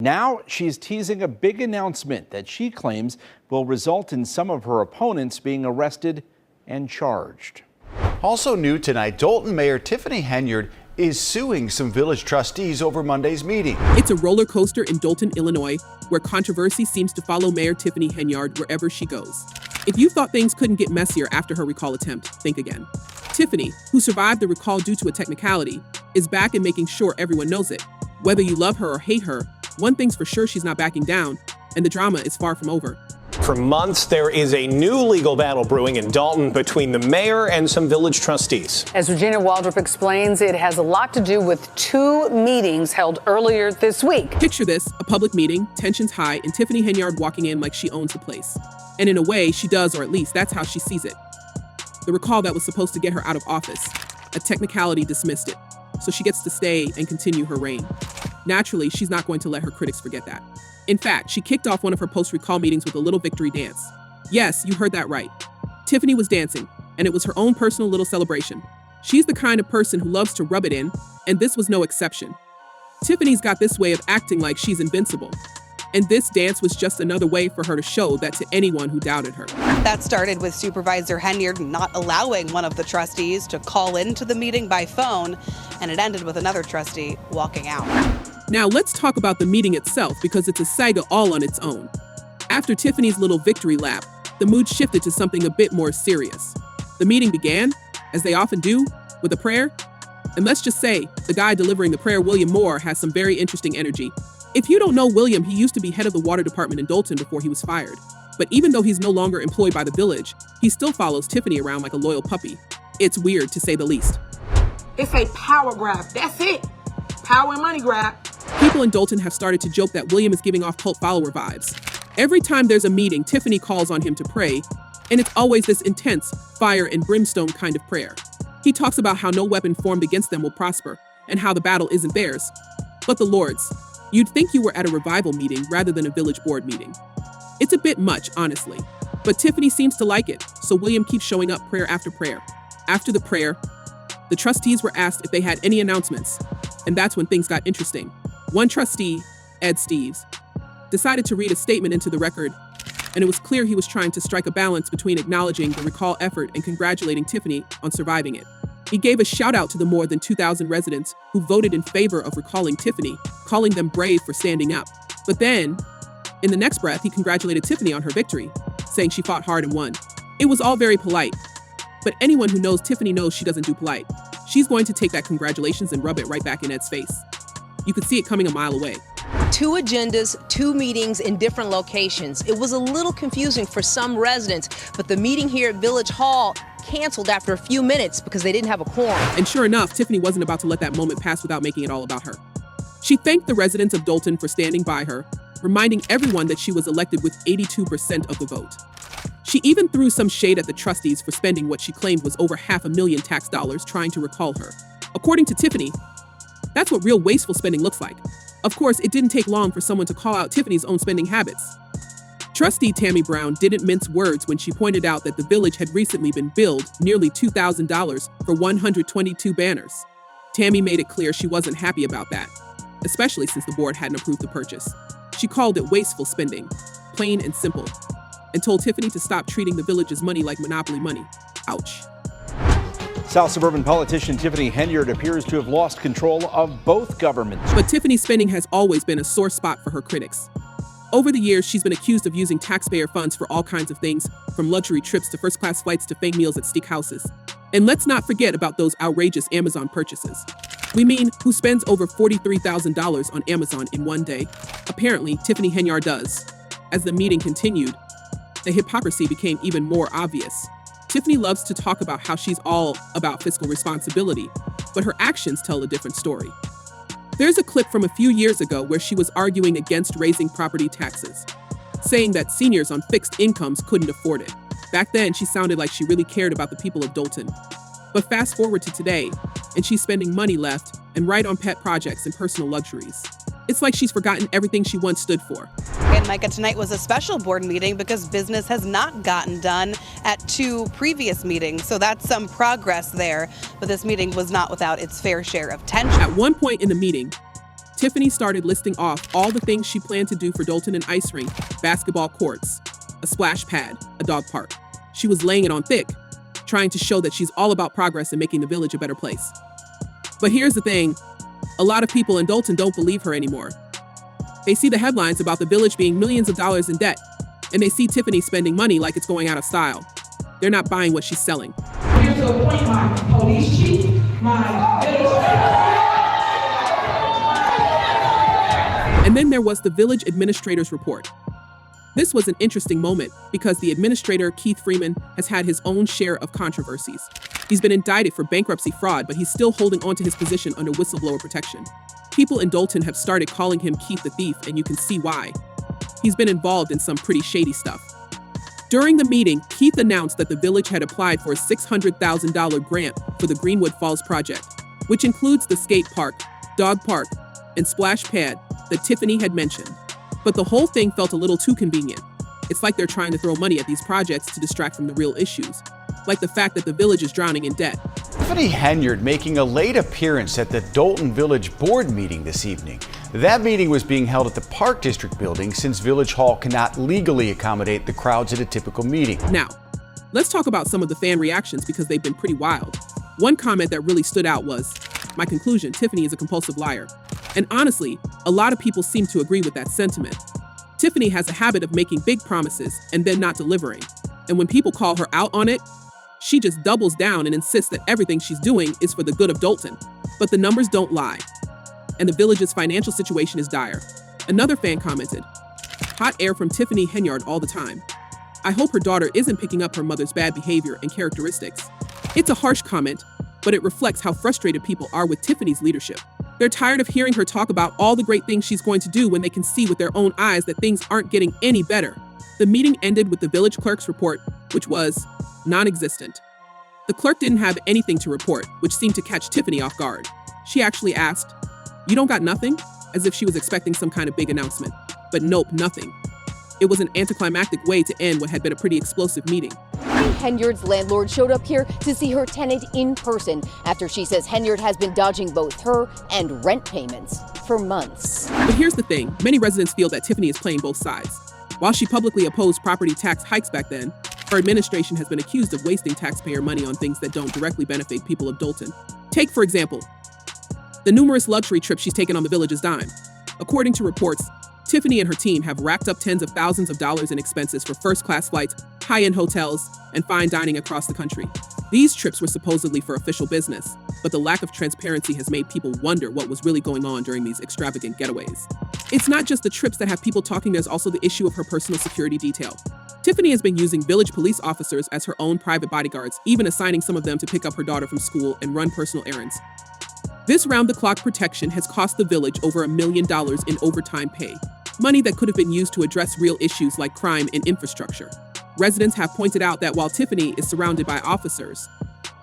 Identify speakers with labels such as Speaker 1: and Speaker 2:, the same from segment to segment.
Speaker 1: Now she's teasing a big announcement that she claims will result in some of her opponents being arrested and charged.
Speaker 2: Also new tonight, Dolton Mayor Tiffany Henyard is suing some village trustees over Monday's meeting.
Speaker 3: It's a roller coaster in Dolton, Illinois, where controversy seems to follow Mayor Tiffany Henyard wherever she goes. If you thought things couldn't get messier after her recall attempt, think again. Tiffany, who survived the recall due to a technicality, is back and making sure everyone knows it. Whether you love her or hate her, one thing's for sure, she's not backing down, and the drama is far from over.
Speaker 4: For months, there is a new legal battle brewing in Dolton between the mayor and some village trustees.
Speaker 5: As Regina Waldrop explains, it has a lot to do with two meetings held earlier this week.
Speaker 3: Picture this, a public meeting, tensions high, and Tiffany Henyard walking in like she owns the place. And in a way, she does, or at least that's how she sees it. The recall that was supposed to get her out of office, a technicality dismissed it, so she gets to stay and continue her reign. Naturally, she's not going to let her critics forget that. In fact, she kicked off one of her post-recall meetings with a little victory dance. Yes, you heard that right. Tiffany was dancing, and it was her own personal little celebration. She's the kind of person who loves to rub it in, and this was no exception. Tiffany's got this way of acting like she's invincible. And this dance was just another way for her to show that to anyone who doubted her.
Speaker 6: That started with Supervisor Henyard not allowing one of the trustees to call into the meeting by phone, and it ended with another trustee walking out.
Speaker 3: Now let's talk about the meeting itself, because it's a saga all on its own. After Tiffany's little victory lap, the mood shifted to something a bit more serious. The meeting began, as they often do, with a prayer. And let's just say, the guy delivering the prayer, William Moore, has some very interesting energy. If you don't know William, he used to be head of the water department in Dolton before he was fired. But even though he's no longer employed by the village, he still follows Tiffany around like a loyal puppy. It's weird, to say the least.
Speaker 7: It's a power grab, that's it. Power and money grab.
Speaker 3: People in Dolton have started to joke that William is giving off cult follower vibes. Every time there's a meeting, Tiffany calls on him to pray, and it's always this intense, fire and brimstone kind of prayer. He talks about how no weapon formed against them will prosper, and how the battle isn't theirs, but the Lord's. You'd think you were at a revival meeting rather than a village board meeting. It's a bit much, honestly, but Tiffany seems to like it, so William keeps showing up prayer after prayer. After the prayer, the trustees were asked if they had any announcements, and that's when things got interesting. One trustee, Ed Steves, decided to read a statement into the record, and it was clear he was trying to strike a balance between acknowledging the recall effort and congratulating Tiffany on surviving it. He gave a shout out to the more than 2,000 residents who voted in favor of recalling Tiffany, calling them brave for standing up. But then, in the next breath, he congratulated Tiffany on her victory, saying she fought hard and won. It was all very polite, but anyone who knows Tiffany knows she doesn't do polite. She's going to take that congratulations and rub it right back in Ed's face. You could see it coming a mile away.
Speaker 8: Two agendas, two meetings in different locations. It was a little confusing for some residents, but the meeting here at Village Hall canceled after a few minutes because they didn't have a quorum.
Speaker 3: And sure enough, Tiffany wasn't about to let that moment pass without making it all about her. She thanked the residents of Dolton for standing by her, reminding everyone that she was elected with 82% of the vote. She even threw some shade at the trustees for spending what she claimed was over $500,000 tax dollars trying to recall her. According to Tiffany, that's what real wasteful spending looks like. Of course, it didn't take long for someone to call out Tiffany's own spending habits. Trustee Tammy Brown didn't mince words when she pointed out that the village had recently been billed nearly $2,000 for 122 banners. Tammy made it clear she wasn't happy about that, especially since the board hadn't approved the purchase. She called it wasteful spending, plain and simple, and told Tiffany to stop treating the village's money like monopoly money. Ouch.
Speaker 1: South suburban politician Tiffany Henyard appears to have lost control of both governments.
Speaker 3: But Tiffany's spending has always been a sore spot for her critics. Over the years, she's been accused of using taxpayer funds for all kinds of things, from luxury trips to first-class flights to fake meals at steakhouses. And let's not forget about those outrageous Amazon purchases. We mean, who spends over $43,000 on Amazon in one day? Apparently, Tiffany Henyard does. As the meeting continued, the hypocrisy became even more obvious. Tiffany loves to talk about how she's all about fiscal responsibility, but her actions tell a different story. There's a clip from a few years ago where she was arguing against raising property taxes, saying that seniors on fixed incomes couldn't afford it. Back then, she sounded like she really cared about the people of Dolton. But fast forward to today, and she's spending money left and right on pet projects and personal luxuries. It's like she's forgotten everything she once stood for.
Speaker 6: And Micah, tonight was a special board meeting because business has not gotten done at two previous meetings. So that's some progress there. But this meeting was not without its fair share of tension.
Speaker 3: At one point in the meeting, Tiffany started listing off all the things she planned to do for Dolton: an ice rink, basketball courts, a splash pad, a dog park. She was laying it on thick, trying to show that she's all about progress and making the village a better place. But here's the thing, a lot of people in Dolton don't believe her anymore. They see the headlines about the village being millions of dollars in debt, and they see Tiffany spending money like it's going out of style. They're not buying what she's selling.
Speaker 7: You're to appoint my police chief, my village.
Speaker 3: And then there was the village administrator's report. This was an interesting moment because the administrator, Keith Freeman, has had his own share of controversies. He's been indicted for bankruptcy fraud, but he's still holding onto his position under whistleblower protection. People in Dolton have started calling him Keith the Thief, and you can see why. He's been involved in some pretty shady stuff. During the meeting, Keith announced that the village had applied for a $600,000 grant for the Greenwood Falls project, which includes the skate park, dog park, and splash pad that Tiffany had mentioned. But the whole thing felt a little too convenient. It's like they're trying to throw money at these projects to distract from the real issues, like the fact that the village is drowning in debt.
Speaker 2: Tiffany Henyard making a late appearance at the Dolton Village Board meeting this evening. That meeting was being held at the Park District building since Village Hall cannot legally accommodate the crowds at a typical meeting.
Speaker 3: Now, let's talk about some of the fan reactions because they've been pretty wild. One comment that really stood out was, "My conclusion, Tiffany is a compulsive liar." And honestly, a lot of people seem to agree with that sentiment. Tiffany has a habit of making big promises and then not delivering. And when people call her out on it, she just doubles down and insists that everything she's doing is for the good of Dolton. But the numbers don't lie. And the village's financial situation is dire. Another fan commented, "Hot air from Tiffany Henyard all the time. I hope her daughter isn't picking up her mother's bad behavior and characteristics." It's a harsh comment, but it reflects how frustrated people are with Tiffany's leadership. They're tired of hearing her talk about all the great things she's going to do when they can see with their own eyes that things aren't getting any better. The meeting ended with the village clerk's report, which was non-existent. The clerk didn't have anything to report, which seemed to catch Tiffany off guard. She actually asked, "You don't got nothing?" as if she was expecting some kind of big announcement. But nope, nothing. It was an anticlimactic way to end what had been a pretty explosive meeting.
Speaker 9: Henyard's landlord showed up here to see her tenant in person after she says Henyard has been dodging both her and rent payments for months.
Speaker 3: But here's the thing, many residents feel that Tiffany is playing both sides. While she publicly opposed property tax hikes back then, her administration has been accused of wasting taxpayer money on things that don't directly benefit people of Dolton. Take, for example, the numerous luxury trips she's taken on the village's dime. According to reports, Tiffany and her team have racked up tens of thousands of dollars in expenses for first-class flights, high-end hotels, and fine dining across the country. These trips were supposedly for official business, but the lack of transparency has made people wonder what was really going on during these extravagant getaways. It's not just the trips that have people talking, there's also the issue of her personal security detail. Tiffany has been using village police officers as her own private bodyguards, even assigning some of them to pick up her daughter from school and run personal errands. This round-the-clock protection has cost the village over $1 million in overtime pay, money that could have been used to address real issues like crime and infrastructure. Residents have pointed out that while Tiffany is surrounded by officers,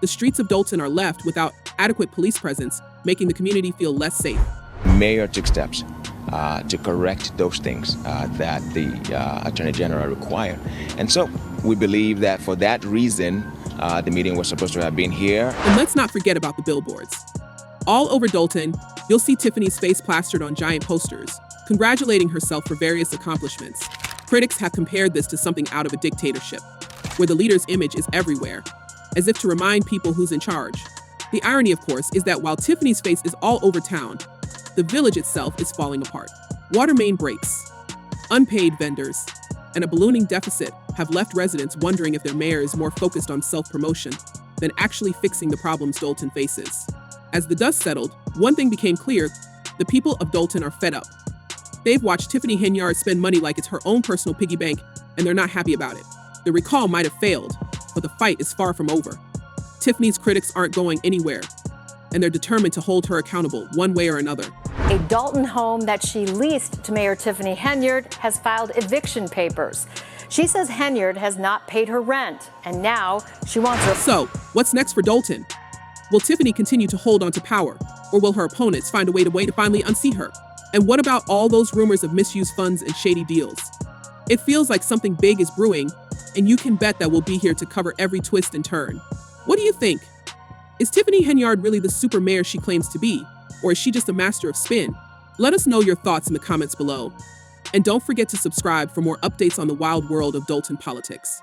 Speaker 3: the streets of Dolton are left without adequate police presence, making the community feel less safe.
Speaker 10: Mayor took steps to correct those things that the Attorney General required. And so we believe that for that reason, the meeting was supposed to have been here.
Speaker 3: And let's not forget about the billboards. All over Dolton, you'll see Tiffany's face plastered on giant posters, congratulating herself for various accomplishments. Critics have compared this to something out of a dictatorship, where the leader's image is everywhere, as if to remind people who's in charge. The irony, of course, is that while Tiffany's face is all over town, the village itself is falling apart. Water main breaks, unpaid vendors, and a ballooning deficit have left residents wondering if their mayor is more focused on self-promotion than actually fixing the problems Dolton faces. As the dust settled, one thing became clear: the people of Dolton are fed up. They've watched Tiffany Henyard spend money like it's her own personal piggy bank, and they're not happy about it. The recall might have failed, but the fight is far from over. Tiffany's critics aren't going anywhere, and they're determined to hold her accountable one way or another.
Speaker 11: A Dolton home that she leased to Mayor Tiffany Henyard has filed eviction papers. She says Henyard has not paid her rent, and now she wants her.
Speaker 3: So, what's next for Dolton? Will Tiffany continue to hold on to power, or will her opponents find a way to finally unseat her? And what about all those rumors of misused funds and shady deals? It feels like something big is brewing, and you can bet that we'll be here to cover every twist and turn. What do you think? Is Tiffany Henyard really the super mayor she claims to be, or is she just a master of spin? Let us know your thoughts in the comments below. And don't forget to subscribe for more updates on the wild world of Dolton politics.